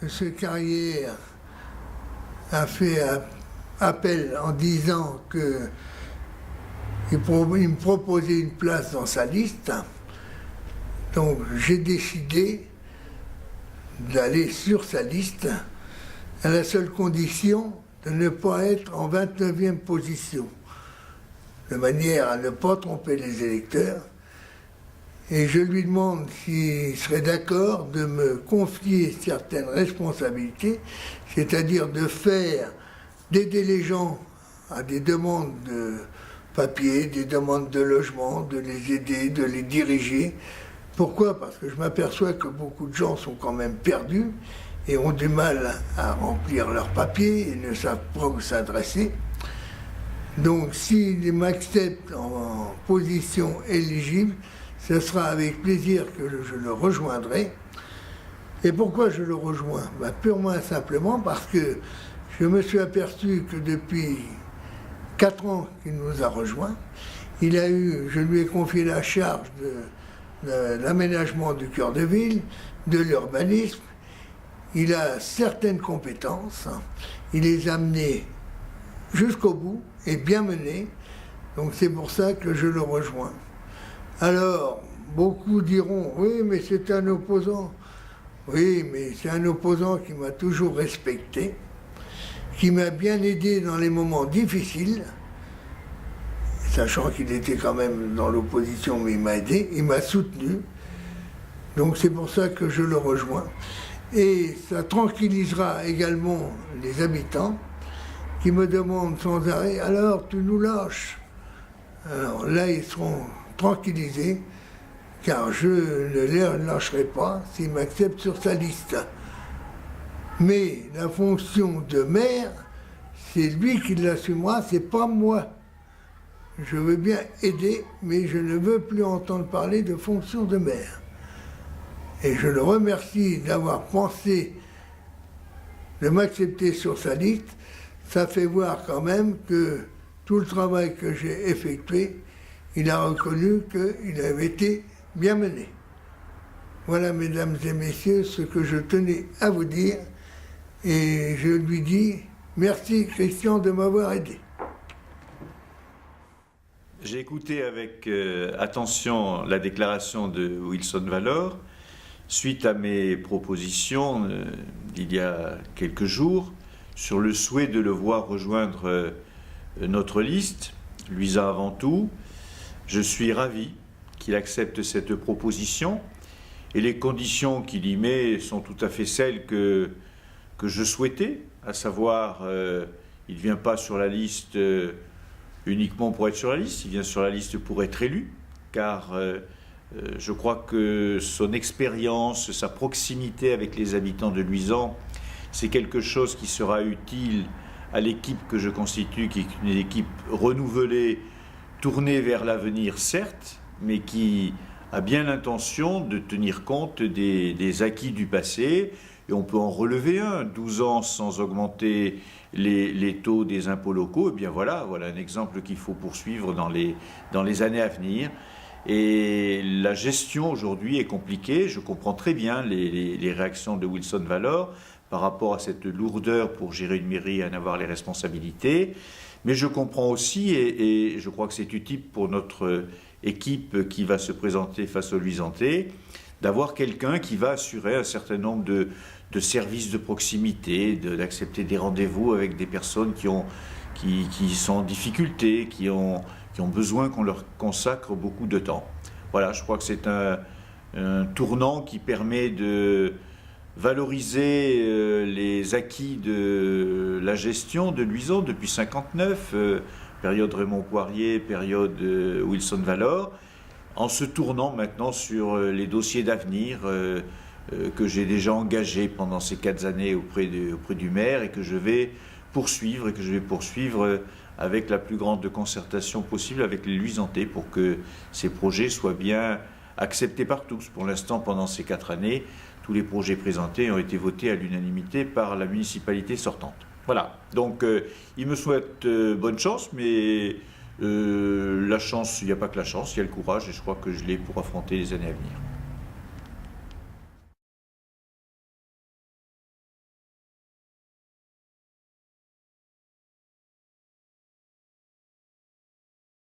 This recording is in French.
M. Carrière a fait appel en disant qu'il me proposait une place dans sa liste. Donc j'ai décidé d'aller sur sa liste à la seule condition de ne pas être en 29e position, de manière à ne pas tromper les électeurs. Et je lui demande s'il serait d'accord de me confier certaines responsabilités, c'est-à-dire d'aider les gens à des demandes de papier, des demandes de logement, de les aider, de les diriger. Pourquoi? Parce que je m'aperçois que beaucoup de gens sont quand même perdus et ont du mal à remplir leurs papiers et ne savent pas où s'adresser. Donc s'il m'accepte en position éligible, ce sera avec plaisir que je le rejoindrai. Et pourquoi je le rejoins? Purement et simplement parce que je me suis aperçu que depuis 4 ans qu'il nous a rejoints, je lui ai confié la charge de l'aménagement du cœur de ville, de l'urbanisme. Il a certaines compétences, il les a menées jusqu'au bout et bien menées, donc c'est pour ça que je le rejoins. Alors, beaucoup diront, oui, mais c'est un opposant. Oui, mais c'est un opposant qui m'a toujours respecté, qui m'a bien aidé dans les moments difficiles, sachant qu'il était quand même dans l'opposition, mais il m'a aidé, il m'a soutenu. Donc c'est pour ça que je le rejoins. Et ça tranquillisera également les habitants qui me demandent sans arrêt, alors tu nous lâches. Alors là, ils seront tranquillisés, car je ne les lâcherai pas s'ils m'acceptent sur sa liste. Mais la fonction de maire, c'est lui qui l'assumera, c'est pas moi. Je veux bien aider, mais je ne veux plus entendre parler de fonction de maire. Et je le remercie d'avoir pensé de m'accepter sur sa liste. Ça fait voir quand même que tout le travail que j'ai effectué, il a reconnu qu'il avait été bien mené. Voilà, mesdames et messieurs, ce que je tenais à vous dire. Et je lui dis merci, Christian, de m'avoir aidé. J'ai écouté avec attention la déclaration de Wilson Valor suite à mes propositions d'il y a quelques jours sur le souhait de le voir rejoindre notre liste, Luisa avant tout. Je suis ravi qu'il accepte cette proposition et les conditions qu'il y met sont tout à fait celles que je souhaitais, à savoir il ne vient pas sur la liste uniquement pour être sur la liste, il vient sur la liste pour être élu, car je crois que son expérience, sa proximité avec les habitants de Luisan, c'est quelque chose qui sera utile à l'équipe que je constitue, qui est une équipe renouvelée, tournée vers l'avenir, certes, mais qui a bien l'intention de tenir compte des acquis du passé. Et on peut en relever 12 ans sans augmenter les taux des impôts locaux. Et bien voilà un exemple qu'il faut poursuivre dans les années à venir. Et la gestion aujourd'hui est compliquée. Je comprends très bien les réactions de Wilson Valor par rapport à cette lourdeur pour gérer une mairie et en avoir les responsabilités. Mais je comprends aussi, et je crois que c'est utile pour notre équipe qui va se présenter face au Luisantais, d'avoir quelqu'un qui va assurer un certain nombre de services de proximité, d'accepter des rendez-vous avec des personnes qui sont en difficulté, qui ont besoin qu'on leur consacre beaucoup de temps. Voilà, je crois que c'est un tournant qui permet de valoriser les acquis de la gestion de Luisan depuis 1959, période Raymond Poirier, période Wilson Valor, en se tournant maintenant sur les dossiers d'avenir que j'ai déjà engagés pendant ces 4 années auprès du maire et que je vais poursuivre avec la plus grande concertation possible avec les Luisantais pour que ces projets soient bien acceptés par tous. Pour l'instant, pendant ces 4 années, tous les projets présentés ont été votés à l'unanimité par la municipalité sortante. Voilà, donc il me souhaite bonne chance, mais la chance, il n'y a pas que la chance, il y a le courage et je crois que je l'ai pour affronter les années à venir.